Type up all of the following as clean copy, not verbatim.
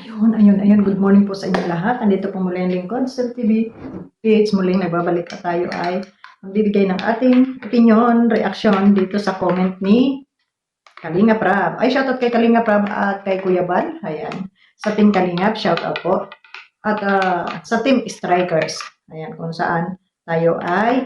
Ayun. Good morning po sa inyo lahat. Andito po muli ang lingkod sa TV. It's muling nagbabalik at tayo ay magbibigay ng ating opinion, reaction dito sa comment ni Kalinga Prab. Ay, shoutout kay Kalinga Prab at kay Kuya Bal. Ayan. Sa Team Kalingap, shoutout po. At sa Team Strikers. Ayan, kung saan tayo ay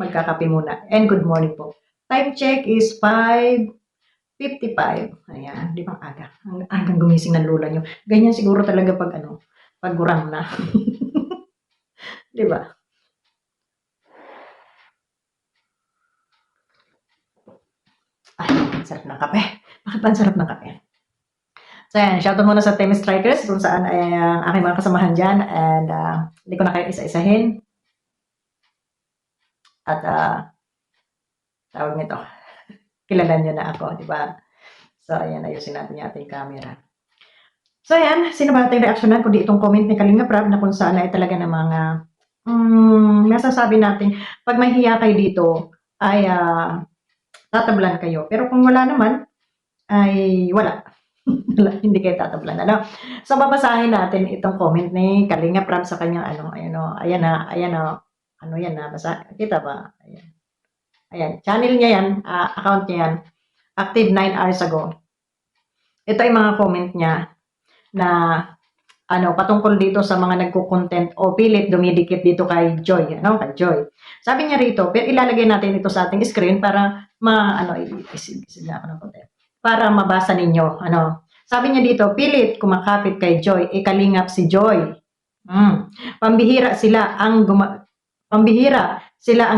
magkakape muna. And good morning po. Time check is 5:55. Ayan, di ba aga? Ang agang gumising ng lola nyo. Ganyan siguro talaga pag gurang na. Di ba? Ay, sarap ng kape. Bakit ba ang sarap ng kape? So, ayan, shoutout muna sa Team Strikers kung saan ay ang aking mga kasamahan dyan. And hindi ko na kayo isa-isahin. At tawag nito, kilala nyo na ako, di ba? So, ayan, ayusin natin yung ating camera. So, ayan, sino ba ating reaksyonan kundi itong comment ni Kalinga Prab na kung saan ay talaga ng mga masasabi natin, pag may hiya kayo dito, ay tatablan kayo. Pero kung wala naman, ay wala. Hindi kayo tatablan. Ano? So, babasahin natin itong comment ni Kalinga Prab sa kanyang ayan na, basa, kita ba? Ayan, channel niya yan, account niya yan, active 9 hours ago. Ito ay mga comment niya na patungkol dito sa mga nagko-content o pilit dumidikit dito kay Joy, kay Joy. Sabi niya rito, pero ilalagay natin ito sa ating screen para isig na ako ng konti. Para mabasa ninyo, Sabi niya dito, pilit kumakapit kay Joy, ikalingap si Joy. Pambihira sila ang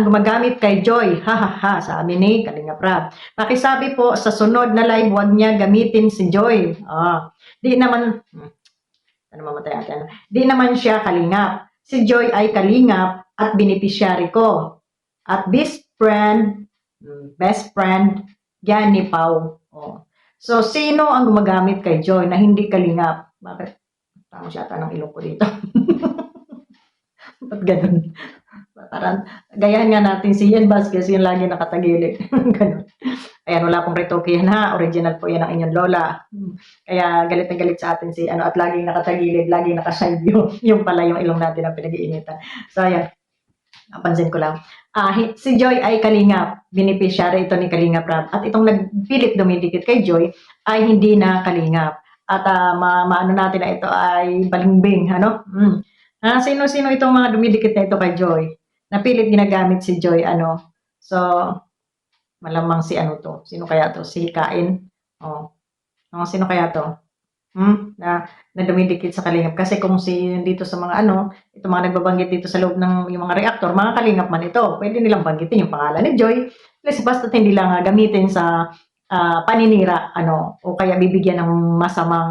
gumagamit kay Joy. Ha, sabi ni Kalinga Prab. Pakisabi po sa sunod na live, wag niya gamitin si Joy. Di naman Di naman siya kalingap. Si Joy ay kalingap at beneficiary ko. At best friend, yan ni Pau. So, sino ang gumagamit kay Joy na hindi kalingap? Bakit? Tama siya ata ng ilong ko dito. Ba't ganun? Parang, gayahin nga natin si Ian Vasquez, yung lagi nakatagilid. Ganun. Ayan, wala pong retoke yan ha. Original po yan ang inyong lola. Kaya galit na galit sa atin si at laging nakatagilid, laging nakaside view. Yung pala yung ilong natin ang pinag-iinitan. So, ayan. Napansin ko lang. Si Joy ay kalingap. Beneficiary ito ni Kalinga Prab. At itong nagpilit dumidikit kay Joy ay hindi na kalingap. At maano natin na ito ay balingbing. Sino-sino itong mga dumidikit na ito kay Joy? Napilit ginagamit si Joy, So, malamang si to. Sino kaya to? Si Hikain. Sino kaya to? Na dumidikit sa kalingap. Kasi kung dito sa mga ito mga nagbabanggit dito sa loob ng yung mga reactor, mga kalingap man ito. Pwede nilang banggitin yung pangalan ni Joy. Kasi basta hindi lang gamitin sa paninira, o kaya bibigyan ng masamang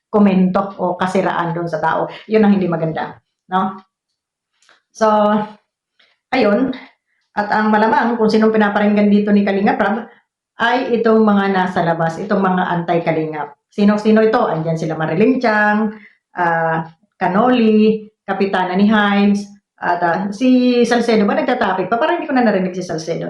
komento o kasiraan doon sa tao. Yun ang hindi maganda. No? So, ayun. At ang malamang kung sinong pinaparinggan dito ni Kalinga Prab ay itong mga nasa labas, itong mga anti-kalingap. Sino-sino ito? Andyan sila Mariling Chang, Canoli, Kapitana ni Hives, at si Salcedo ba nagtatapik pa? Parang hindi ko na narinig si Salcedo.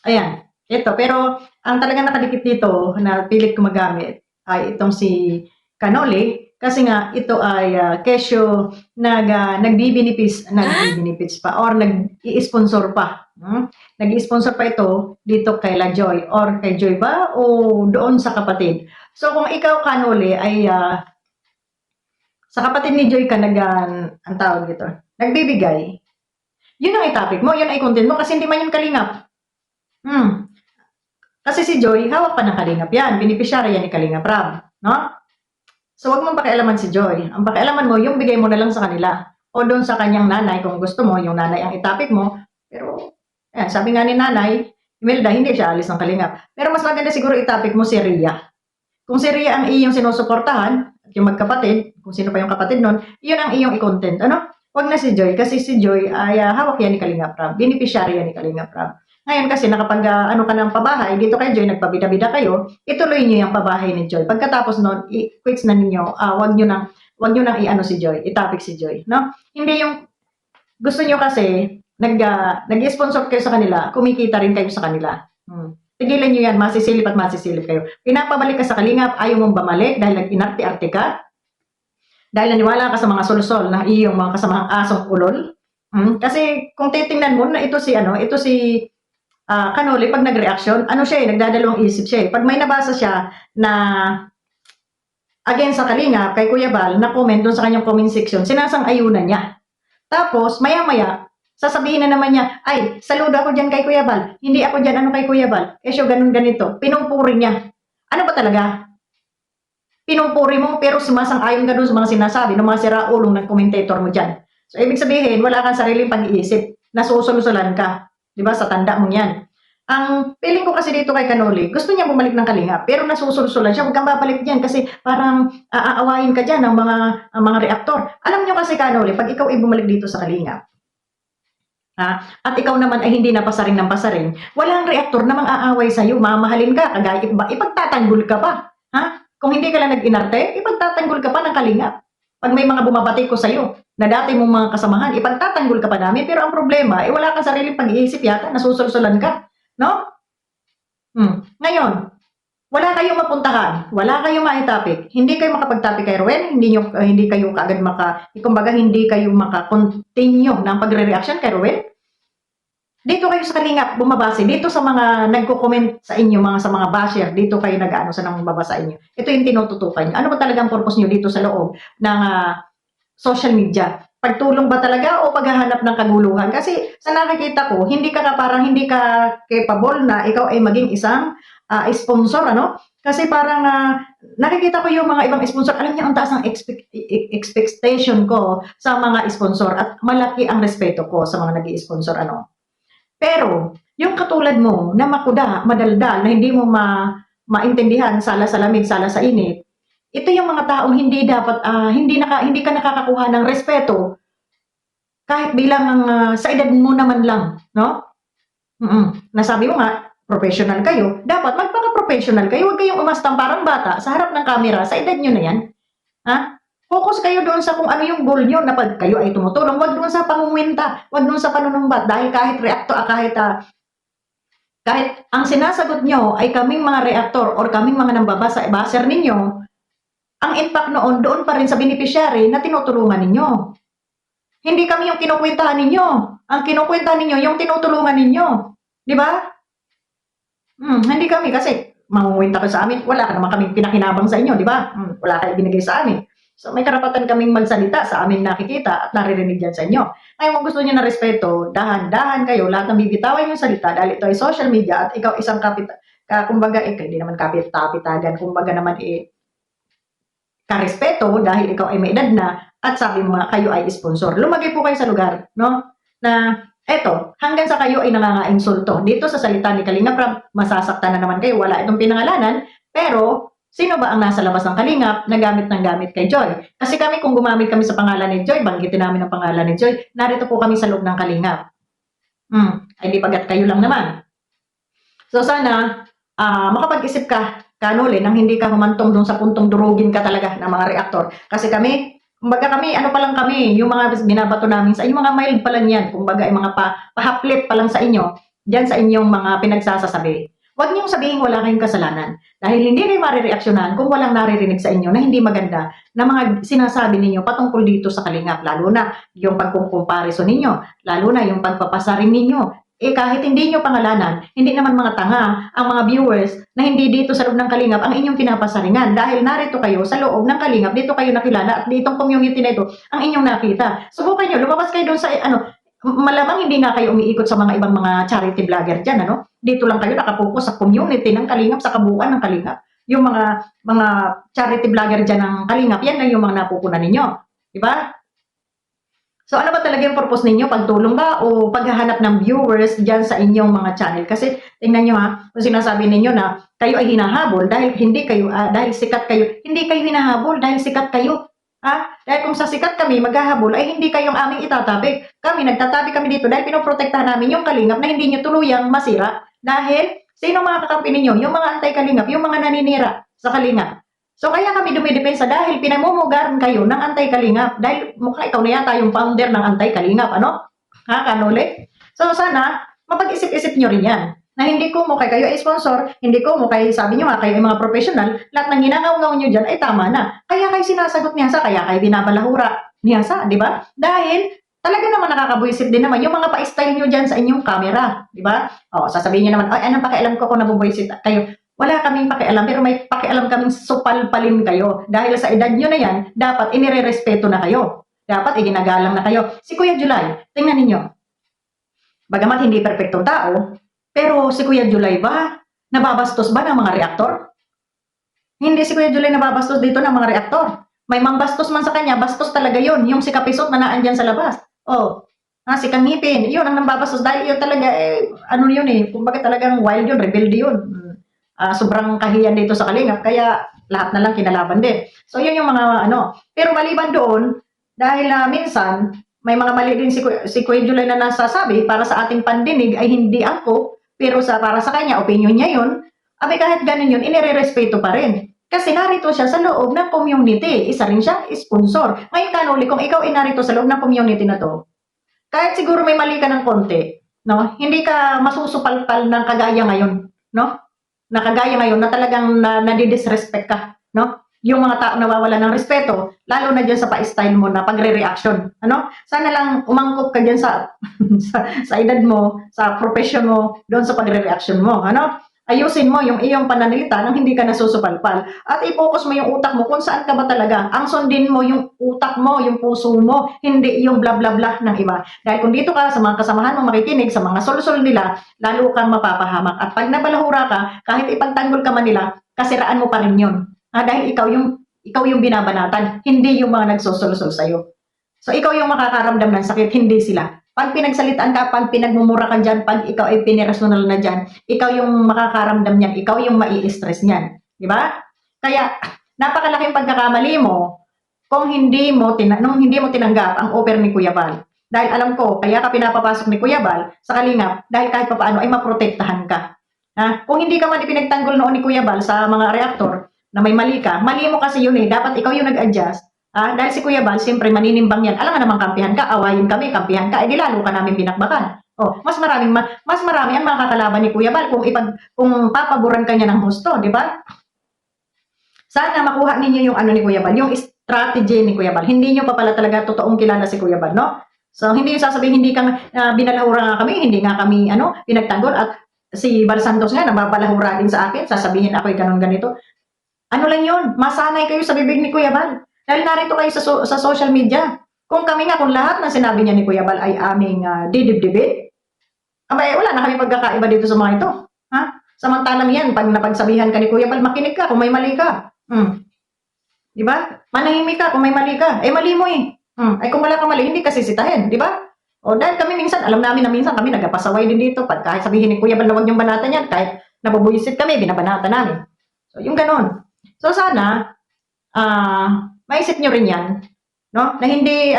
Ayan, ito. Pero ang talagang nakadikit dito na pilit gumagamit ay itong si Canoli. Kasi nga, ito ay kesyo nagbibinipis pa or nag-i-sponsor pa. Nag-i-sponsor pa ito dito kay La Joy or kay Joy ba o doon sa kapatid. So, kung ikaw, Canoli, ay sa kapatid ni Joy ka ang tawag dito, nagbibigay, yun ang itapik mo, yun ay content mo kasi hindi man yung kalingap. Kasi si Joy, hawak pa ng kalingap yan. Beneficiary yan ni Kalinga Prab. No? So, wag mong pakialaman si Joy. Ang pakialaman mo, yung bigay mo na lang sa kanila. O doon sa kanyang nanay, kung gusto mo, yung nanay ang itapik mo. Pero, sabi nga ni nanay, Imelda, hindi siya alis ng kalingap. Pero mas maganda siguro itapik mo si Ria. Kung si Ria ang iyong sinusuportahan, at yung magkapatid, kung sino pa yung kapatid nun, yun ang iyong i-content. Wag na si Joy, kasi si Joy ay hawak yan ni Kalinga Prab. Beneficiary yan ni Kalinga Prab. Ngayon kasi nakapag ka ng pabahay, dito kay Joy, nagpabida-bida kayo, ituloy niyo yung pabahay ni Joy. Pagkatapos nun, i-quits na ninyo, wag nyo nang si Joy, itapik si Joy. No? Hindi yung, gusto nyo kasi, nag-sponsor kayo sa kanila, kumikita rin kayo sa kanila. Tigilan nyo yan, masisilip at masisilip kayo. Pinapabalik ka sa kalingap, ayaw mong bumalik dahil nag-inarte-arte ka, dahil naniwala ka sa mga solusol ng iyong mga kasamahang asong ulol. Kasi kung titingnan mo na ito si Kanoli, pag nag-reaction, ano siya nagdadalawang isip siya. Pag may nabasa siya na against sa Kalingap, kay Kuya Bal, na comment doon sa kanyang comment section, sinasang-ayunan niya. Tapos, maya-maya, sasabihin na naman niya, ay, saludo ako dyan kay Kuya Bal. Hindi ako dyan, ano kay Kuya Bal? Kesyo, ganun ganito. Pinupuri niya. Ano ba talaga? Pinupuri mo, pero sumasang-ayon ka doon sa mga sinasabi ng mga siraulong ng commentator mo dyan. So, ibig sabihin, wala kang sariling pag-iisip. Nasusulsulan ka. Diba? Sa tanda mo yan. Ang feeling ko kasi dito kay Kanoli, gusto niya bumalik ng Kalingap, pero nasusulsulan siya. Huwag kang babalik diyan kasi parang aawayin ka diyan ng mga reaktor. Alam niyo kasi Kanoli, pag ikaw ay bumalik dito sa Kalingap, at ikaw naman ay hindi na pasaring ng pasaring, walang reaktor na mang-aaway sa'yo, mamahalin ka, kagaya ipagtatanggol ka pa. Kung hindi ka lang nag-inarte, ipagtatanggol ka pa ng Kalingap. Pag may mga bumabati ko sa'yo, na dati mong mga kasamahan, ipagtatanggol ka pa namin, pero ang problema, wala kang sariling pag-iisip yata, nasusulsulan ka. No? Ngayon, wala kayong mapuntahan, wala kayong mai-topic, hindi kayo makapag-topic kay Ruel, hindi kayo kaagad kumbaga hindi kayo maka-continue ng pagre-reaction kay Ruel. Dito kayo sa Kalingap bumabase, dito sa mga nagko-comment sa inyo, sa mga basher, dito kayo nag-aano sa nang mabasa inyo. Ito yung tinututukan niyo. Ano ba talagang purpose niyo dito sa loob ng social media? Pagtulong ba talaga o paghahanap ng kaguluhan? Kasi sa nakikita ko, hindi ka capable na ikaw ay maging isang sponsor, ano? Kasi parang nakikita ko yung mga ibang sponsor, alam niyo ang taas ng expectation ko sa mga sponsor at malaki ang respeto ko sa mga nag-i-sponsor, ano? Pero, yung katulad mo na makuda, madaldal, na hindi mo maintindihan, sala sa lamig, sala sa init, ito yung mga taong hindi dapat, hindi ka nakakakuha ng respeto kahit bilang sa edad mo naman lang, no? Nasabi mo nga, professional kayo, dapat magpaka-professional kayo, huwag kayong umastang parang bata sa harap ng camera, sa edad nyo na yan. Focus kayo doon sa kung ano yung goal nyo na pag kayo ay tumutulong, huwag doon sa pangungwinta, huwag doon sa panunumbat, dahil kahit kahit ang sinasagot nyo ay kaming mga reaktor or kaming mga baser ninyo, ang impact noon doon pa rin sa beneficiary na tinutulungan ninyo. Hindi kami yung kinukwentahan ninyo. Ang kinukwentahan ninyo, yung tinutulungan ninyo. Di ba? Hindi kami kasi mangunguwenta ka sa amin. Wala ka naman kaming pinakinabang sa inyo, di ba? Wala kayo binigay sa amin. So may karapatan kaming magsalita sa amin nakikita at naririnig yan sa inyo. Ngayon kung gusto niyo na respeto, dahan-dahan kayo, lahat ng bibitawan yung salita dahil ito ay social media at ikaw isang kumbaga, hindi naman kapit-tapitagan, kumbaga naman karespeto dahil ikaw ay may edad na at sabi mo nga kayo ay sponsor. Lumagay po kayo sa lugar, no? Na eto, hanggang sa kayo ay nangangainsulto. Dito sa salita ni Kalingap Rab, masasaktan na naman kayo, wala itong pinangalanan, pero sino ba ang nasa labas ng Kalingap na gamit ng gamit kay Joy? Kasi kami, kung gumamit kami sa pangalan ni Joy, banggitin namin ang pangalan ni Joy, narito po kami sa loob ng Kalingap. Ay di pagat kayo lang naman. So sana, makapag-isip ka, Kanoli, nang hindi ka humantong doon sa puntong durugin ka talaga ng mga reaktor. Kasi kami, kumbaga kami, ano pa lang kami, yung mga binabato namin sa inyo, mga mild pa lang yan, kumbaga ay mga pahaplit pa lang sa inyo, dyan sa inyong mga pinagsasasabi. Huwag niyong sabihin wala kayong kasalanan. Dahil hindi kayo marireaksyonan kung walang naririnig sa inyo na hindi maganda na mga sinasabi ninyo patungkol dito sa Kalingap. Lalo na yung pagkukomparison ninyo, lalo na yung pagpapasaring ninyo. Kahit hindi nyo pangalanan, hindi naman mga tanga ang mga viewers na hindi dito sa loob ng Kalingap ang inyong pinapasaringan. Dahil narito kayo sa loob ng Kalingap, dito kayo nakilala at ditong community na ito ang inyong nakita. Subukan nyo, lumabas kayo doon sa malamang hindi nga kayo umiikot sa mga ibang mga charity vlogger dyan, ano? Dito lang kayo nakapokus sa community ng Kalingap, sa kabuuan ng Kalingap. Yung mga charity vlogger dyan ng Kalingap, yan lang yung mga napupunan ninyo. Diba? So ano ba talaga yung purpose ninyo? Pagtulong ba o paghahanap ng viewers dyan sa inyong mga channel? Kasi tingnan nyo kung sinasabi ninyo na kayo ay hinahabol dahil dahil sikat kayo. Hindi kayo hinahabol dahil sikat kayo. Dahil kung sa sikat kami maghahabol ay hindi kayong aming itatabi. Kami, nagtatabi kami dito dahil pinoprotektahan namin yung Kalingap na hindi nyo tuluyang masira. Dahil, sino mga kakampi ninyo? Yung mga anti-Kalingap, yung mga naninira sa Kalingap. So kaya kami dumidepensa dahil pinamumugaran kayo ng anti-Kalingap. Dahil mukhang ikaw na yata yung founder ng anti-Kalingap, ano? Kanole? So sana, mapag-isip-isip nyo rin yan. na hindi ko mo kay kayo ay sponsor, hindi ko mo kay sabi nyo nga kayo ay mga professional, lahat ng ginagaw nyo dyan ay tama na. Kaya kayo sinasagot ni Hasa, kaya kayo binabalahura ni Hasa, di ba? Dahil talaga naman nakakabuisit din naman yung mga pa-style nyo dyan sa inyong camera, di ba? O, sasabihin nyo naman, ay, anong pakialam ko kung nabubuisit kayo? Wala kaming pakialam, pero may pakialam kaming supalpalin kayo. Dahil sa edad nyo na yan, dapat inirerespeto na kayo. Dapat iginagalang na kayo. Si Kuya July, tingnan ninyo. Bagamat hindi perfectong tao, pero si Kuya July ba, nababastos ba ng mga reaktor? Hindi si Kuya July nababastos dito ng mga reaktor. May mangbastos man sa kanya, bastos talaga yon, yung si Kapisot na naandyan sa labas. Oh, si Kangipin, yun ang nambabastos dahil yun talaga, ano yun kumbaga talagang wild yun, rebelde yun. Sobrang kahiyan dito sa Kalingap, kaya lahat na lang kinalaban din. So yun yung mga ano. Pero maliban doon, dahil minsan, may mga mali din si Kuya July na nasasabi para sa ating pandinig ay hindi angkop, pero para sa kanya, opinion niya yun, abay kahit ganun yun, inirerespeto pa rin. Kasi narito siya sa loob ng community. Isa rin siya, sponsor. Ngayon, Kanuli, kung ikaw ay narito sa loob ng community na to, kahit siguro may mali ka ng konti, no? Hindi ka masusupalpal ng kagaya ngayon, no? Na kagaya ngayon na talagang nadidisrespect ka, no? Yung mga tao nawawala ng respeto, lalo na dyan sa pa-style mo na pagre-reaction, ano? Sana lang umangkop ka dyan sa, sa edad mo, sa profession mo, doon sa pagre-reaction mo, ano? Ayusin mo yung iyong pananalita nang hindi ka nasusupalpal. At i-focus mo yung utak mo kung saan ka ba talaga. Ang sundin mo yung utak mo, yung puso mo, hindi yung bla bla bla ng iba. Dahil kung dito ka sa mga kasamahan mong makikinig, sa mga sul-sul nila, lalo kang mapapahamak. At pag nabalahura ka, kahit ipagtanggol ka man nila, kasiraan mo pa rin yun. Dahil ikaw yung binabanatan, hindi yung mga nagsusul-sul sa'yo. So ikaw yung makakaramdam ng sakit, hindi sila. Pag pinagsalitaan ka, pag pinagmumura ka dyan, pag ikaw ay pinirersonal na dyan, ikaw yung makakaramdam niyan, ikaw yung mai-stress niyan. Di ba? Kaya, napakalaking pagkakamali mo kung nung hindi mo tinanggap ang offer ni Kuya Bal. Dahil alam ko, kaya ka pinapapasok ni Kuya Bal sa Kalingap, dahil kahit papaano ay maprotektahan ka. Kung hindi ka man ipinagtanggol noon ni Kuya Bal sa mga reaktor, na may mali ka, mali mo kasi yun dapat ikaw yung nag-adjust. Dahil si Kuya Bal, siyempre maninimbang yan. Alam nga naman kampihan ka, awayin kami, kampihan ka, di lalo ka namin binakbakan. Mas marami ang makakalaban ni Kuya Bal kung papaboran ka niya ng husto, di ba? Sana makuha ninyo yung ano ni Kuya Bal, yung strategy ni Kuya Bal. Hindi nyo pa pala talaga totoong kilala si Kuya Bal, no? So, hindi yung sasabihin, hindi ka binalahura nga kami, hindi nga kami, pinagtanggol, at si Bal Santos nga, nababalahura din sa akin, sasabihin ako'y ganun ganito. Ano lang yun, masanay kayo sa bibig ni Kuya Bal. Dahil narito kayo sa social media. Kung kami nga, kung lahat ng sinabi niya ni Kuya Bal ay aming didibdibin, abay, wala na kami pagkakaiba dito sa mga ito. Samantalang yan, pag napagsabihan ka ni Kuya Bal, makinig ka kung may mali ka. Di ba? Manahimik ka kung may mali ka. Mali mo Ay kung wala ka mali, hindi ka sisitahin. Di ba? Dahil kami minsan, alam namin na minsan kami nagpasaway din dito. Pag kahit sabihin ni Kuya Bal na huwag niyong banatan yan, kahit nabubuisit kami, binabanatan namin. So, yung ganon. So, sana, maisip nyo rin yan, no? Na hindi,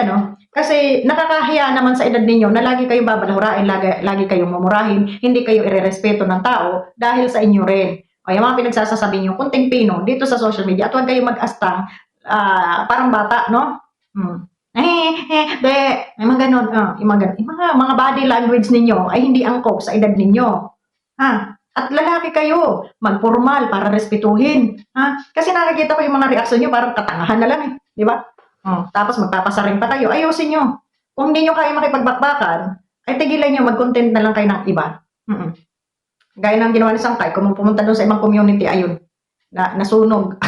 kasi nakakahiya naman sa edad ninyo na lagi kayong babalahurain, lagi kayong mamurahin, hindi kayo irerespeto ng tao dahil sa inyo rin. Yung mga pinagsasasabi nyo, kunting pino, dito sa social media, at huwag kayong mag-astang, parang bata, no? May mga ganon, yung mga body language ninyo ay hindi angkop sa edad ninyo. At lalaki kayo, magpormal para respetuhin. Kasi nakikita ko yung mga reaksyon nyo, parang katangahan na lang di ba? Tapos magpapasaring pa kayo, ayusin nyo. Kung hindi nyo kaya makipagbakbakan, ay tigilan nyo, mag-content na lang kayo ng iba. Gaya ng ginawa ni Sangkay, kung pumunta doon sa ibang community, ayun, nasunog.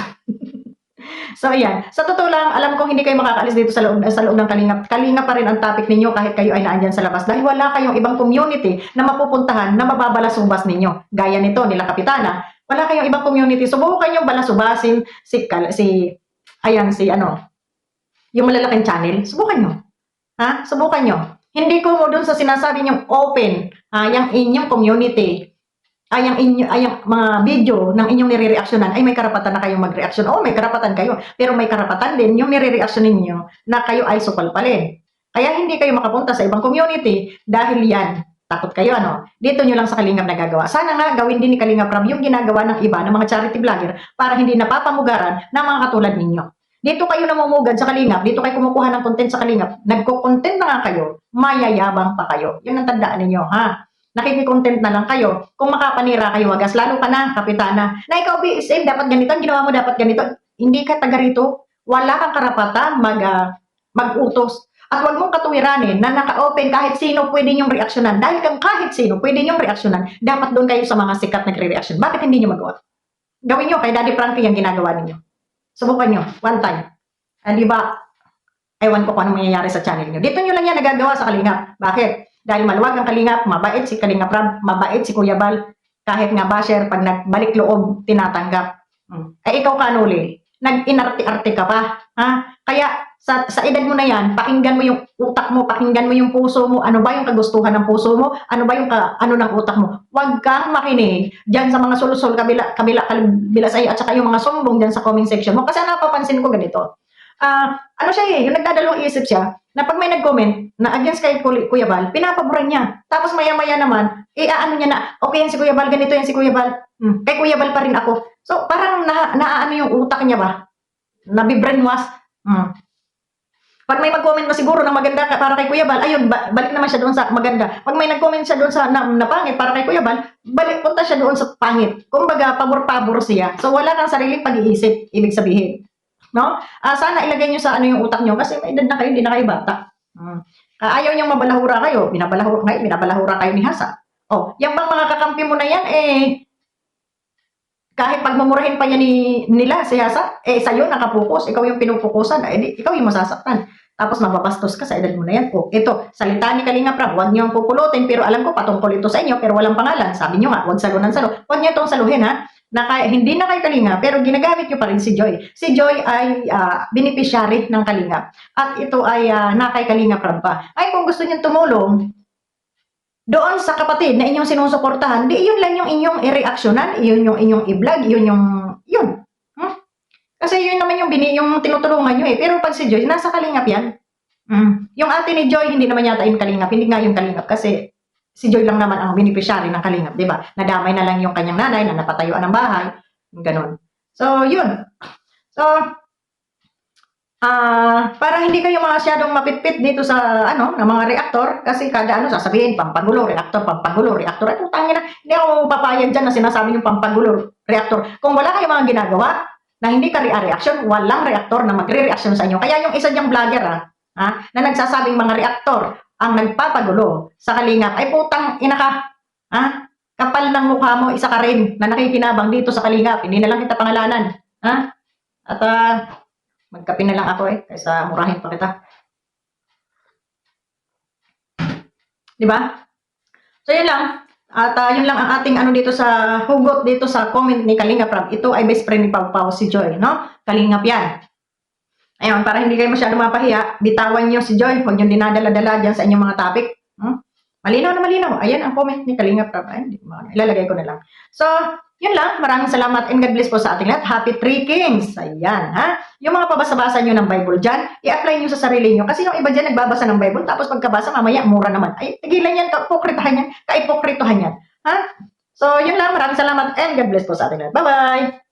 So, ayan. Sa totoo lang, alam kong hindi kayo makakaalis dito sa loob ng Kalingap. Kalingap pa rin ang topic ninyo kahit kayo ay naandyan sa labas. Dahil wala kayong ibang community na mapupuntahan na mababalasubas ninyo. Gaya nito, nila Kapitana. Wala kayong ibang community. Subukan nyo balasubasin yung malalaking channel. Subukan nyo. Subukan nyo. Hindi ko mo dun sa sinasabi nyong open, yung inyong community, yung mga video ng inyong nire-reaksyonan, ay may karapatan na kayong mag-reaksyon. May karapatan kayo. Pero may karapatan din yung nire-reaksyon ninyo na kayo ay supalpalin. Kaya hindi kayo makapunta sa ibang community dahil yan, takot kayo, Dito nyo lang sa Kalingap nagagawa. Sana nga gawin din ni Kalingap Rab yung ginagawa ng iba, ng mga charity vlogger, para hindi napapamugaran ng mga katulad ninyo. Dito kayo namumugad sa Kalingap, dito kayo kumukuha ng content sa Kalingap, nagko-content na nga kayo, mayayabang pa kayo. Yun ang tandaan ninyo, nakikikontent na lang kayo. Kung makapanira kayo, wagas, lalo ka na, kapitana, na ikaw, BSM, dapat ganito, ang ginawa mo dapat ganito. Hindi ka taga rito. Wala kang karapatan mag-utos. At huwag mong katuwiranin na naka-open kahit sino pwede niyong reaksyonan. Dahil kang kahit sino pwede niyong reaksyonan, dapat doon kayo sa mga sikat nagre-reaction. Bakit hindi niyo magawa? Gawin niyo, kay Daddy Frankie yung ginagawa ninyo. Subukan niyo, one time. Di ba, ewan ko kung ano mangyayari sa channel niyo. Dito niyo lang yan nagagawa sa Kalingap. Bakit? Dahil maluwag ang Kalingap, mabait si Kalingap Rab, mabait si Kuya Bal, kahit nga basher, pag nagbalik loob, tinatanggap. Ikaw kanuli, nag-inarte-arte ka pa. Ha? Kaya, sa edad mo na yan, pakinggan mo yung utak mo, pakinggan mo yung puso mo, ano ba yung kagustuhan ng puso mo, ano ba yung ano ng utak mo. Huwag kang makinig dyan sa mga sulusol, kabila sa iyo, at saka yung mga sumbong dyan sa comment section mo. Kasi napapansin ko ganito. Ano siya yung nagdadalawang isip siya, na pag may nag-comment na against kay Kuya Bal, pinapaboran niya. Tapos maya-maya naman, ano niya na, okay yan si Kuya Bal, ganito yan si Kuya Bal, kay Kuya Bal pa rin ako. So, parang naano yung utak niya ba? Nabibrainwash. Pag may mag-comment na siguro na maganda para kay Kuya Bal, ayun, balik naman siya doon sa maganda. Pag may nag-comment siya doon sa na pangit para kay Kuya Bal, punta siya doon sa pangit. Kumbaga, pabor-pabor siya. So, wala kang sariling pag-iisip, ibig sabihin. No? Sana ilagay niyo sa ano yung utak niyo kasi may edad na kayo, hindi na kayo bata. Ayaw niyang mabalahura kayo, binabalahura kayo ni Hasa. Yung bang mga kakampi mo na yan, kahit pagmumurahin pa niya nila si Hasa, sa'yo nakapokus, ikaw yung pinupukusan, ikaw yung masasaktan. Tapos mababastos ka sa edad mo na yan. Ito, salita ni Kalinga Prab, huwag niyo ang pupulutin, pero alam ko patungkol ito sa inyo, pero walang pangalan. Sabi niyo nga, huwag salunan salo. Huwag niyo itong saluhin, ha? Hindi na kay Kalinga, pero ginagamit niyo pa rin si Joy. Si Joy ay beneficiary ng Kalinga. At ito ay na kay Kalinga Prab pa. Ay, kung gusto niyo tumulong, doon sa kapatid na inyong sinusuportahan, di yun lang yung inyong i-reaksyonan, yun yung inyong i-vlog, yun. Kasi yun naman yung tinutulungan nyo Pero pag si Joy, nasa Kalingap yan. Yung ate ni Joy, hindi naman yata yung Kalingap, hindi nga yung Kalingap kasi si Joy lang naman ang beneficiary ng Kalingap, di ba? Nadamay na lang yung kanyang nanay na napatayuan ng bahay, ganun. So, yun. So, para hindi kayo masyadong mapitpit dito sa ng mga reaktor kasi kada sasabihin pampagulo, reaktor. Ay putangin na, hindi ako papayag dyan na sinasabi yung pampagulo, reaktor. Kung wala kayong mga ginagawa na hindi ka reaction, walang reaktor na magre-reaction sa inyo. Kaya yung isa diyang vlogger na nagsasabing mga reaktor ang nagpapagulo sa Kalingap, ay putang ina ka, kapal ng mukha mo, isa ka rin na nakikinabang dito sa Kalingap, hindi na lang kita pangalanan. At magkape na lang ako kaysa murahin pa kita. Diba? So, yun lang. At yun lang ang ating dito sa hugot dito sa comment ni Kalinga Prab. Ito ay best friend ni Pau Pau si Joy, no? Kalingap yan. Ayun, para hindi kayo masyadong mapahiya, bitawan nyo si Joy. Huwag nyo dinadala-dala dyan sa inyong mga topic. Malinaw na malinaw. Ayan ang comment ni Kalinga Prab. Ay, ilalagay ko na lang. So, yun lang. Maraming salamat and God bless po sa ating lahat. Happy Three Kings. Ayan, Yung mga pabasa-basa nyo ng Bible dyan, i-apply nyo sa sarili nyo. Kasi yung iba dyan nagbabasa ng Bible, tapos pagkabasa, mamaya, mura naman. Ay, tigilan yan, kaipokritohan yan. So, yun lang. Maraming salamat and God bless po sa ating lahat. Bye-bye!